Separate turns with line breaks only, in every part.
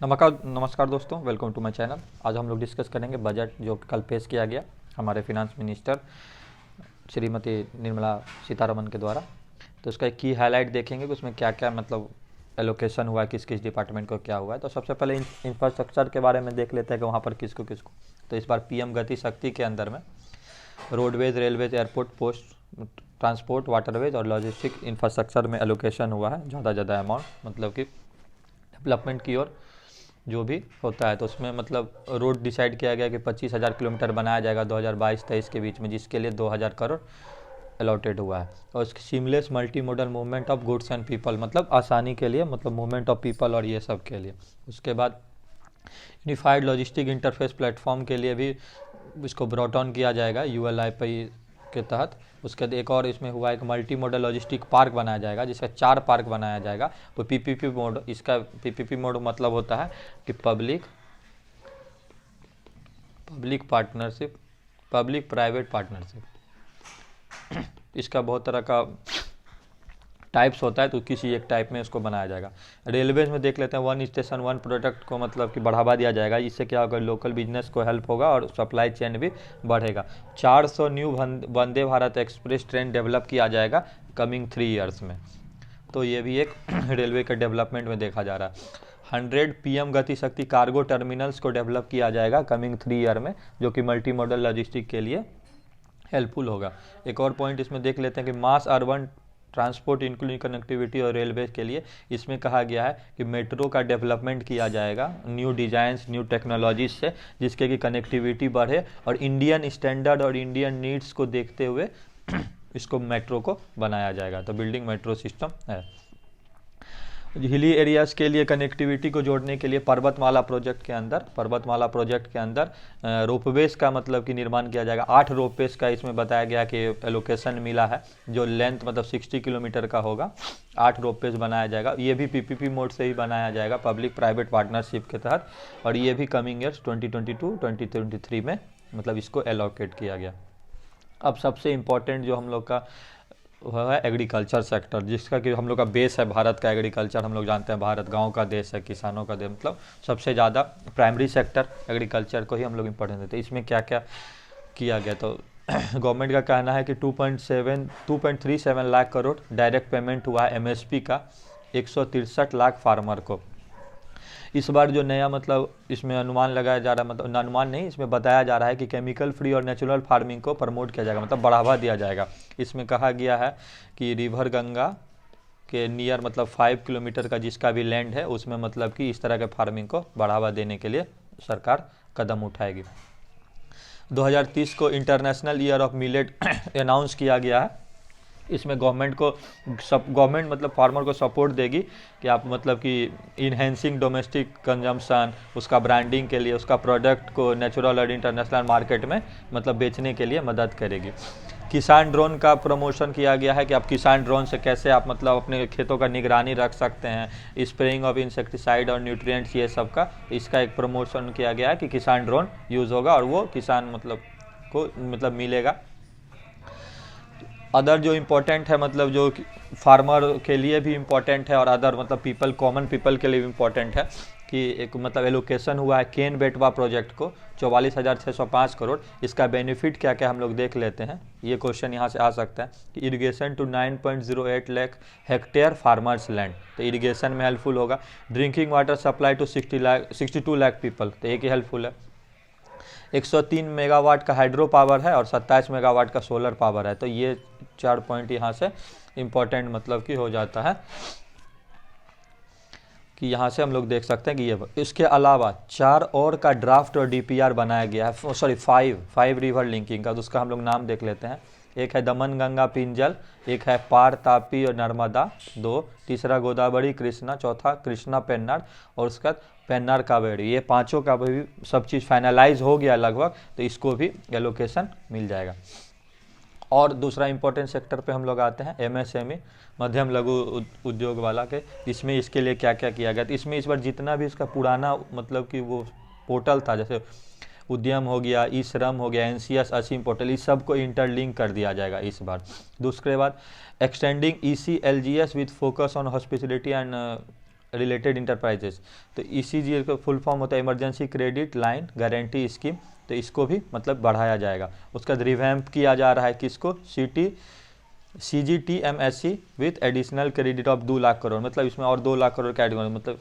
नमस्कार नमस्कार दोस्तों, वेलकम टू माय चैनल। आज हम लोग डिस्कस करेंगे बजट जो कल पेश किया गया हमारे फिनांस मिनिस्टर श्रीमती निर्मला सीतारमन के द्वारा। तो उसका एक की हाईलाइट देखेंगे कि उसमें क्या क्या मतलब एलोकेशन हुआ है, किस किस डिपार्टमेंट को क्या हुआ है। तो सबसे पहले इंफ्रास्ट्रक्चर के बारे में देख लेते हैं कि वहाँ पर किसको किसको। तो इस बार पीएम गति शक्ति के अंदर में roadways, railways, airport, post transport, waterways और लॉजिस्टिक इंफ्रास्ट्रक्चर में एलोकेशन हुआ है ज़्यादा अमाउंट, मतलब कि डेवलपमेंट की ओर जो भी होता है। तो उसमें मतलब रोड डिसाइड किया गया कि 25,000 किलोमीटर बनाया जाएगा 2022-23 के बीच में, जिसके लिए 2,000 करोड़ अलॉटेड हुआ है। और उसकी seamless multi modal movement of goods and people, मतलब आसानी के लिए, मतलब मूवमेंट ऑफ पीपल और ये सब के लिए। उसके बाद यूनिफाइड लॉजिस्टिक इंटरफेस प्लेटफॉर्म के लिए भी इसको ब्रॉट ऑन किया जाएगा ULIP के तहत। उसके बाद एक और इसमें हुआ एक मल्टी मॉडल लॉजिस्टिक पार्क बनाया जाएगा, जिसका 4 पार्क बनाया जाएगा। तो PPP मोड, इसका PPP मोड मतलब होता है कि public partnership, public private partnership. इसका बहुत तरह का टाइप्स होता है, तो किसी एक टाइप में इसको बनाया जाएगा। रेलवेज में देख लेते हैं, वन स्टेशन वन प्रोडक्ट को मतलब कि बढ़ावा दिया जाएगा। इससे क्या होगा, लोकल बिजनेस को हेल्प होगा और सप्लाई चेन भी बढ़ेगा। 400 new Vande Bharat express train develop किया जाएगा कमिंग 3 ईयर्स में। तो ये भी एक रेलवे के डेवलपमेंट में देखा जा रहा है। 100 पीएम गति शक्ति कार्गो टर्मिनल्स को डेवलप किया जाएगा कमिंग 3 ईयर में, जो कि मल्टी मॉडल लॉजिस्टिक के लिए हेल्पफुल होगा। एक और पॉइंट इसमें देख लेते हैं कि मास अर्बन ट्रांसपोर्ट इंक्लूडिंग कनेक्टिविटी और रेलवे के लिए इसमें कहा गया है कि मेट्रो का डेवलपमेंट किया जाएगा न्यू डिजाइंस, न्यू टेक्नोलॉजीज से, जिसके कि कनेक्टिविटी बढ़े और इंडियन स्टैंडर्ड और इंडियन नीड्स को देखते हुए इसको मेट्रो को बनाया जाएगा। तो बिल्डिंग मेट्रो सिस्टम है। हिली एरियाज़ के लिए कनेक्टिविटी को जोड़ने के लिए पर्वतमाला प्रोजेक्ट के अंदर रोपवेज का मतलब कि निर्माण किया जाएगा। 8 रोपवेज का इसमें बताया गया कि एलोकेशन मिला है, जो लेंथ मतलब 60 किलोमीटर का होगा। 8 रोपवेज बनाया जाएगा। ये भी PPP मोड से ही बनाया जाएगा, पब्लिक प्राइवेट पार्टनरशिप के तहत। और ये भी कमिंग ईयर्स 2022-2023 में मतलब इसको एलोकेट किया गया। अब सबसे इम्पोर्टेंट जो हम लोग का वह है एग्रीकल्चर सेक्टर, जिसका कि हम लोग का बेस है भारत का एग्रीकल्चर। हम लोग जानते हैं भारत गांव का देश है, किसानों का देश, मतलब सबसे ज़्यादा प्राइमरी सेक्टर एग्रीकल्चर को ही हम लोग इम्पोर्टेंस देते हैं। इसमें क्या क्या किया गया, तो गवर्नमेंट का कहना है कि 2.37 लाख करोड़ डायरेक्ट पेमेंट हुआ है MSP का 163 लाख फार्मर को। इस बार जो नया मतलब इसमें अनुमान लगाया जा रहा है, मतलब अनुमान नहीं, इसमें बताया जा रहा है कि केमिकल फ्री और नेचुरल फार्मिंग को प्रमोट किया जाएगा, मतलब बढ़ावा दिया जाएगा। इसमें कहा गया है कि रिवर गंगा के नियर मतलब 5 किलोमीटर का जिसका भी लैंड है, उसमें मतलब कि इस तरह के फार्मिंग को बढ़ावा देने के लिए सरकार कदम उठाएगी। 2030 को international year of millet announce किया गया है। इसमें गवर्नमेंट मतलब फार्मर को सपोर्ट देगी कि आप मतलब कि इन्हेंसिंग डोमेस्टिक कंजम्पशन, उसका ब्रांडिंग के लिए, उसका प्रोडक्ट को नेचुरल और इंटरनेशनल मार्केट में मतलब बेचने के लिए मदद करेगी। किसान ड्रोन का प्रमोशन किया गया है कि आप किसान ड्रोन से कैसे आप मतलब अपने खेतों का निगरानी रख सकते हैं, स्प्रेइंग ऑफ इंसेक्टिसाइड और न्यूट्रिएंट्स, ये सब का इसका एक प्रमोशन किया गया है कि किसान ड्रोन यूज़ होगा और वो किसान मतलब को मतलब मिलेगा। अदर जो इम्पोर्टेंट है, मतलब जो फार्मर के लिए भी इम्पोर्टेंट है और अदर मतलब पीपल, कॉमन पीपल के लिए भी इम्पोर्टेंट है कि एक मतलब एलोकेशन हुआ है केन बेटवा प्रोजेक्ट को 44,605 करोड़। इसका बेनिफिट क्या क्या हम लोग देख लेते हैं। ये क्वेश्चन यहाँ से आ सकता है कि irrigation to 9.08 lakh hectare farmers land, तो इरिगेशन में हेल्पफुल होगा। Drinking water supply to 62 lakh people, तो एक ही हेल्पफुल है। 103 मेगावाट का हाइड्रो पावर है और 27 मेगावाट का सोलर पावर है। तो ये 4 पॉइंट यहाँ से इम्पोर्टेंट मतलब कि हो जाता है कि यहाँ से हम लोग देख सकते हैं कि ये। इसके अलावा 4 और का ड्राफ्ट और DPR बनाया गया है, सॉरी 5 रिवर लिंकिंग का। तो उसका हम लोग नाम देख लेते हैं। एक है दमन गंगा पिंजल, एक है पार तापी और नर्मदा 2, तीसरा गोदावरी कृष्णा, चौथा कृष्णा पेन्नार और उसका पेन्नार कावेरी। ये पांचों का भी सब चीज़ फाइनलाइज हो गया लगभग, तो इसको भी एलोकेशन मिल जाएगा। और दूसरा इंपॉर्टेंट सेक्टर पे हम लोग आते हैं MSME, मध्यम लघु उद्योग वाला के। इसमें इसके लिए क्या क्या किया गया, तो इसमें इस बार जितना भी इसका पुराना मतलब कि वो पोर्टल था, जैसे उद्यम हो गया, ई श्रम हो गया, NCS असीम पोर्टल, इस सब को इंटरलिंक कर दिया जाएगा इस बार। दूसरे बाद extending ECLGS with focus on hospitality and related enterprises. तो ECGL का फुल फॉर्म होता है emergency credit line guarantee scheme. तो इसको भी मतलब बढ़ाया जाएगा। उसका रिवैम्प किया जा रहा है किसको, CGTMSE with additional credit of 2 lakh crore, मतलब इसमें और 2 लाख करोड़ का मतलब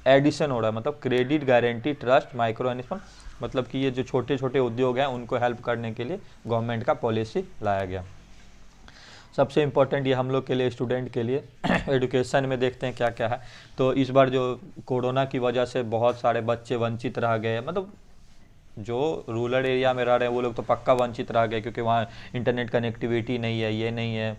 एडिशन हो रहा है, मतलब क्रेडिट गारंटी ट्रस्ट माइक्रो एनिस्पन, मतलब कि ये जो छोटे छोटे उद्योग हैं उनको हेल्प करने के लिए गवर्नमेंट का पॉलिसी लाया गया। सबसे इम्पोर्टेंट ये हम लोग के लिए, स्टूडेंट के लिए एजुकेशन में देखते हैं क्या क्या है। तो इस बार जो कोरोना की वजह से बहुत सारे बच्चे वंचित रह गए, मतलब जो रूरल एरिया में रह रहे हैं वो लोग तो पक्का वंचित रह गए, क्योंकि वहाँ इंटरनेट कनेक्टिविटी नहीं है, ये नहीं है,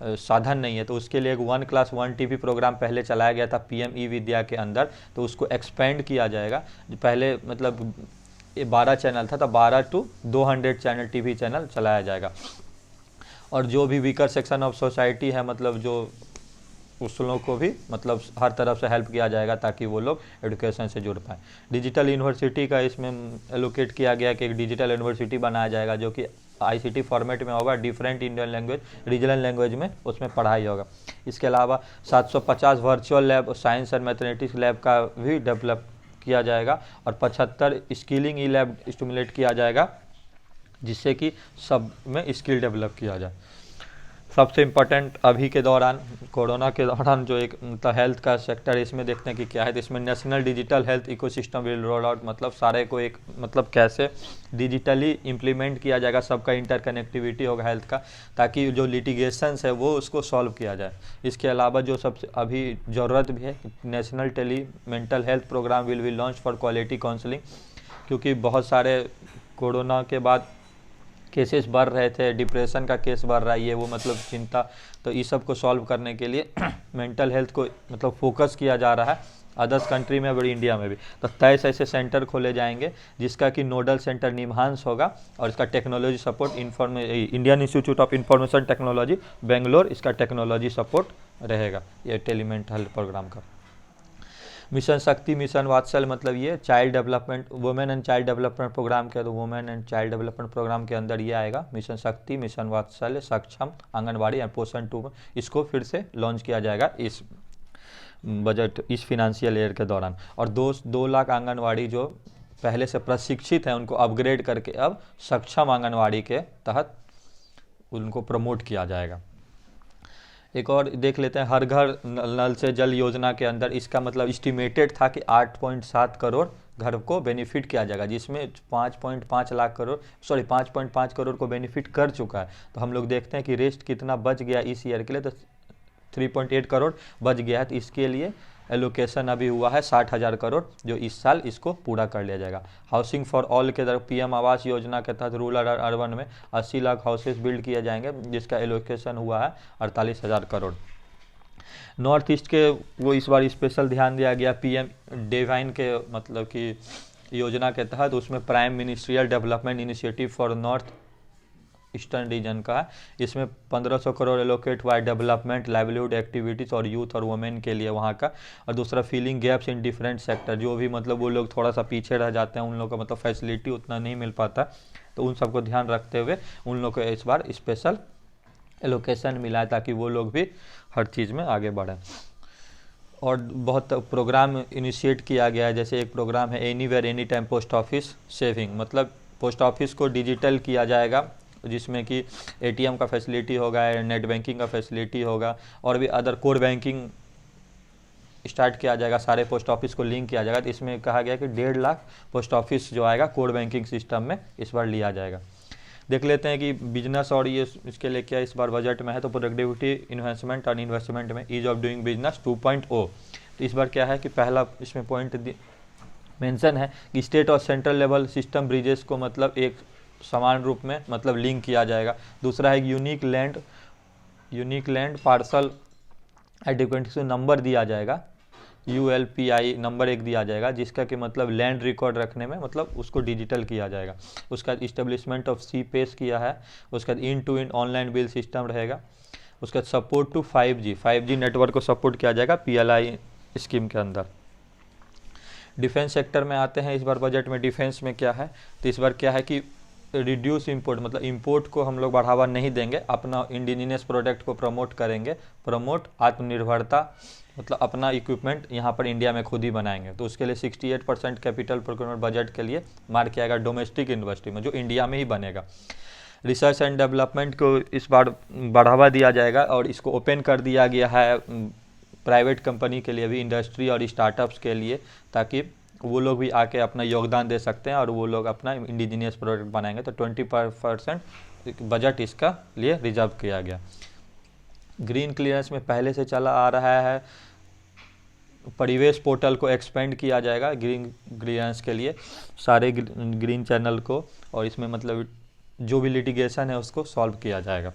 साधन नहीं है। तो उसके लिए एक 1 क्लास 1 टीवी प्रोग्राम पहले चलाया गया था PM ई-विद्या के अंदर। तो उसको एक्सपेंड किया जाएगा। पहले मतलब ये 12 चैनल था, तो 12 to 200 चैनल टीवी चैनल चलाया जाएगा। और जो भी वीकर सेक्शन ऑफ सोसाइटी है, मतलब जो उस लोगों को भी मतलब हर तरफ से हेल्प किया जाएगा ताकि वो लोग एजुकेशन से जुड़ पाएँ। डिजिटल यूनिवर्सिटी का इसमें एलोकेट किया गया कि एक डिजिटल यूनिवर्सिटी बनाया जाएगा जो कि ICT फॉर्मेट में होगा, different Indian language regional language में उसमें पढ़ाई होगा। इसके अलावा 750 virtual lab science and mathematics lab का भी डेवलप किया जाएगा और 75 स्किलिंग ई लैब स्टिमुलेट किया जाएगा, जिससे कि सब में स्किल डेवलप किया जाए। सबसे इम्पोर्टेंट अभी के दौरान, कोरोना के दौरान जो एक मतलब हेल्थ का सेक्टर, इसमें देखते हैं कि क्या है। तो इसमें national digital health ecosystem will roll out, मतलब सारे को एक मतलब कैसे डिजिटली इम्प्लीमेंट किया जाएगा, सबका इंटरकनेक्टिविटी होगा हेल्थ का, ताकि जो लिटिगेशंस है वो उसको सॉल्व किया जाए। इसके अलावा जो सबसे अभी ज़रूरत भी है, national tele mental health programme will be launch for quality counselling, क्योंकि बहुत सारे कोरोना के बाद केसेस बढ़ रहे थे, डिप्रेशन का केस बढ़ रहा है, ये वो मतलब चिंता। तो इस सब को सॉल्व करने के लिए मेंटल हेल्थ को मतलब फोकस किया जा रहा है अदर्स कंट्री में और इंडिया में भी। तो 23 ऐसे सेंटर खोले जाएंगे, जिसका कि नोडल सेंटर निम्हांस होगा और इसका technology support Indian Institute of Information Technology Bangalore, इसका टेक्नोलॉजी सपोर्ट रहेगा ये टेलीमेंटल हेल्थ प्रोग्राम का। मिशन शक्ति, मिशन वात्सल्य, मतलब ये child development, women and child development programme के, तो women and child development programme के अंदर ये आएगा। मिशन शक्ति, मिशन वात्सल्य, सक्षम, आंगनबाड़ी एंड पोषण 2 इसको फिर से लॉन्च किया जाएगा इस बजट, इस फिनेंशियल ईयर के दौरान। और 2 लाख आंगनबाड़ी जो पहले से प्रशिक्षित हैं उनको अपग्रेड करके अब सक्षम आंगनबाड़ी के तहत उनको प्रमोट किया जाएगा। एक और देख लेते हैं, हर घर नल से जल योजना के अंदर इसका मतलब एस्टिमेटेड था कि 8.7 करोड़ घर को बेनिफिट किया जाएगा, जिसमें 5.5 करोड़ को बेनिफिट कर चुका है। तो हम लोग देखते हैं कि रेस्ट कितना बच गया इस ईयर के लिए, तो 3.8 करोड़ बच गया है। तो इसके लिए एलोकेशन अभी हुआ है 60,000 करोड़, जो इस साल इसको पूरा कर लिया जाएगा। हाउसिंग फॉर ऑल के तरफ PM आवास योजना के तहत रूरल और अर्बन में 80 लाख हाउसेस बिल्ड किए जाएंगे, जिसका एलोकेशन हुआ है 48,000 करोड़। नॉर्थ ईस्ट के वो इस बार स्पेशल ध्यान दिया गया PM डिवाइन के मतलब कि योजना के तहत, उसमें Prime Ministerial Development Initiative for North Eastern Region का है। इसमें 1500 करोड़ एलोकेट हुआ है डेवलपमेंट, लाइवलीहुड एक्टिविटीज़ और यूथ और वुमेन के लिए वहाँ का। और दूसरा filling gaps in different sector, जो भी मतलब वो लोग थोड़ा सा पीछे रह जाते हैं, उन लोगों का मतलब फैसिलिटी उतना नहीं मिल पाता, तो उन सबको ध्यान रखते हुए उन लोग को इस बार स्पेशल एलोकेशन मिला है, ताकि वो लोग भी हर चीज़ में आगे बढ़ें। और बहुत प्रोग्राम इनिशिएट किया गया है, जैसे एक प्रोग्राम है anywhere any time post office saving, मतलब पोस्ट ऑफिस को डिजिटल किया जाएगा, जिसमें कि ATM का फैसिलिटी होगा, नेट बैंकिंग का फैसिलिटी होगा, और भी अदर कोर बैंकिंग स्टार्ट किया जाएगा, सारे पोस्ट ऑफिस को लिंक किया जाएगा। तो इसमें कहा गया कि 1.5 लाख पोस्ट ऑफिस जो आएगा कोर बैंकिंग सिस्टम में इस बार लिया जाएगा। देख लेते हैं कि बिजनेस और ये इसके लिए क्या इस बार बजट में है। तो प्रोडक्टिविटी इन्वेस्टमेंट और इन्वेस्टमेंट में ईज ऑफ डूइंग बिजनेस 2.0। तो इस बार क्या है कि पहला इसमें पॉइंट मेंशन है कि स्टेट और सेंट्रल लेवल सिस्टम ब्रिजेस को मतलब एक समान रूप में मतलब लिंक किया जाएगा। दूसरा है unique land parcel identification number दिया जाएगा, ULPI नंबर एक दिया जाएगा, जिसका कि मतलब लैंड रिकॉर्ड रखने में मतलब उसको डिजिटल किया जाएगा। उसका इस्टेब्लिशमेंट ऑफ CPAS किया है। उसका इन टू इन ऑनलाइन बिल सिस्टम रहेगा। उसका सपोर्ट टू 5G नेटवर्क को सपोर्ट किया जाएगा PLI स्कीम के अंदर। डिफेंस सेक्टर में आते हैं, इस बार बजट में डिफेंस में क्या है। तो इस बार क्या है कि रिड्यूस इंपोर्ट, मतलब इंपोर्ट को हम लोग बढ़ावा नहीं देंगे, अपना इंडिजिनियस प्रोडक्ट को प्रमोट करेंगे, प्रमोट आत्मनिर्भरता मतलब अपना इक्विपमेंट यहाँ पर इंडिया में खुद ही बनाएंगे। तो उसके लिए 68% कैपिटल प्रोक्योरमेंट बजट के लिए मार्क किया गया डोमेस्टिक इंडस्ट्री में, जो इंडिया में ही बनेगा। रिसर्च एंड डेवलपमेंट को इस बार बढ़ावा दिया जाएगा और इसको ओपन कर दिया गया है प्राइवेट कंपनी के लिए भी, इंडस्ट्री और स्टार्टअप्स के लिए, ताकि वो लोग भी आके अपना योगदान दे सकते हैं और वो लोग अपना इंडिजीनियस प्रोडक्ट बनाएंगे। तो 20% बजट इसका लिए रिजर्व किया गया। ग्रीन क्लियरेंस में पहले से चला आ रहा है, परिवेश पोर्टल को एक्सपेंड किया जाएगा ग्रीन क्लियरेंस के लिए, सारे ग्रीन चैनल को, और इसमें मतलब जो भी लिटिगेशन है उसको सॉल्व किया जाएगा।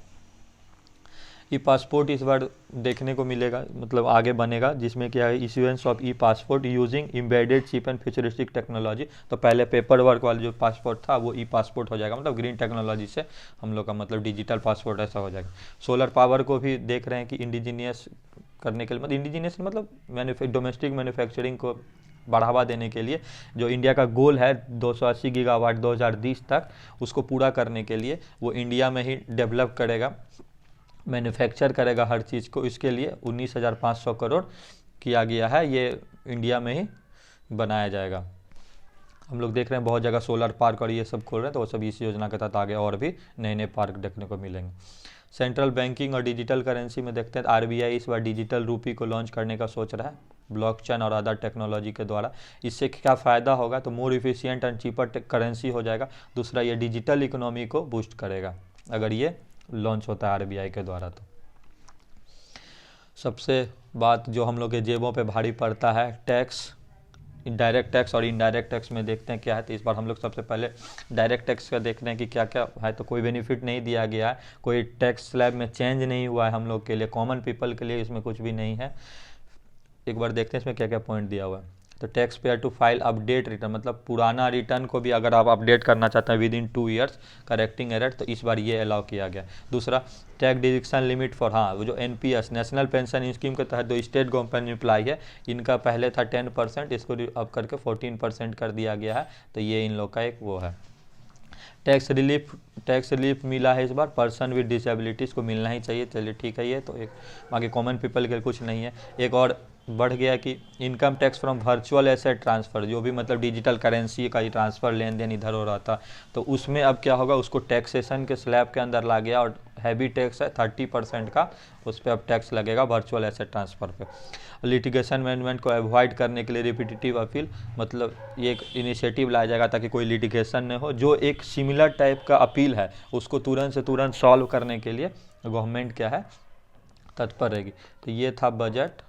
ई पासपोर्ट इस बार देखने को मिलेगा, मतलब आगे बनेगा, जिसमें क्या है issuance of E passport using embedded chip and futuristic technology. तो पहले पेपर वर्क वाला जो पासपोर्ट था वो ई पासपोर्ट हो जाएगा, मतलब ग्रीन टेक्नोलॉजी से हम लोग का मतलब डिजिटल पासपोर्ट ऐसा हो जाएगा। सोलर पावर को भी देख रहे हैं कि इंडिजीनियस करने के लिए, मतलब इंडिजीनियस मतलब डोमेस्टिक मैन्युफैक्चरिंग को बढ़ावा देने के लिए, जो इंडिया का गोल है 280 गीगावाट 2020 तक, उसको पूरा करने के लिए वो इंडिया में ही डेवलप करेगा, मैन्युफैक्चर करेगा हर चीज़ को। इसके लिए 19,500 करोड़ किया गया है, ये इंडिया में ही बनाया जाएगा। हम लोग देख रहे हैं बहुत जगह सोलर पार्क और ये सब खोल रहे हैं, तो वो सब इस योजना के तहत आगे और भी नए नए पार्क देखने को मिलेंगे। सेंट्रल बैंकिंग और डिजिटल करेंसी में देखते हैं आरबीआई इस बार डिजिटल रूपी को लॉन्च करने का सोच रहा है, ब्लॉकचेन और अदर टेक्नोलॉजी के द्वारा। इससे क्या फ़ायदा होगा, तो मोर इफिशिएंट एंड चीपर करेंसी हो जाएगा। दूसरा, ये डिजिटल इकोनॉमी को बूस्ट करेगा अगर ये लॉन्च होता है आरबीआई के द्वारा। तो सबसे बात जो हम लोग के जेबों पे भारी पड़ता है, टैक्स, डायरेक्ट टैक्स और इनडायरेक्ट टैक्स में देखते हैं क्या है। तो इस बार हम लोग सबसे पहले डायरेक्ट टैक्स का देख रहे हैं कि क्या क्या है। तो कोई बेनिफिट नहीं दिया गया है, कोई टैक्स स्लैब में चेंज नहीं हुआ है हम लोग के लिए, कॉमन पीपल के लिए इसमें कुछ भी नहीं है। एक बार देखते हैं इसमें क्या क्या पॉइंट दिया हुआ है। तो tax payer to file update return, मतलब पुराना रिटर्न को भी अगर आप अपडेट करना चाहते हैं with in 2 years correcting error, तो इस बार ये अलाउ किया गया। दूसरा, टैक्स डिडक्शन लिमिट फॉर, हाँ वो जो एनपीएस नेशनल पेंशन स्कीम के तहत जो स्टेट गवर्नमेंट एम्प्लॉय है, इनका पहले था 10%, इसको अब करके 14% कर दिया गया है। तो ये इन लोग का एक वो है। टैक्स रिलीफ मिला है इस बार, पर्सन विद डिसेबिलिटीज़ को मिलना ही चाहिए, चलिए ठीक है। ये तो एक बाकी कॉमन पीपल के लिए कुछ नहीं है। एक और बढ़ गया कि income tax from virtual asset transfer, जो भी मतलब डिजिटल करेंसी का ही ट्रांसफ़र लेन देन इधर हो रहा था, तो उसमें अब क्या होगा, उसको टैक्सेशन के स्लैब के अंदर ला गया और हैवी टैक्स है 30% का, उस पर अब टैक्स लगेगा वर्चुअल एसेट ट्रांसफ़र पे। लिटिगेशन मैनेजमेंट को अवॉइड करने के लिए रिपीटिटिव अपील, मतलब ये एक इनिशिएटिव लाया जाएगा ताकि कोई लिटिगेशन न हो। जो एक सिमिलर टाइप का अपील है उसको तुरंत से तुरंत सॉल्व करने के लिए गवर्नमेंट क्या है, तत्पर रहेगी। तो ये था बजट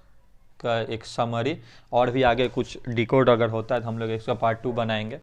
का एक समरी, और भी आगे कुछ डिकोड अगर होता है तो हम लोग इसका पार्ट 2 बनाएंगे।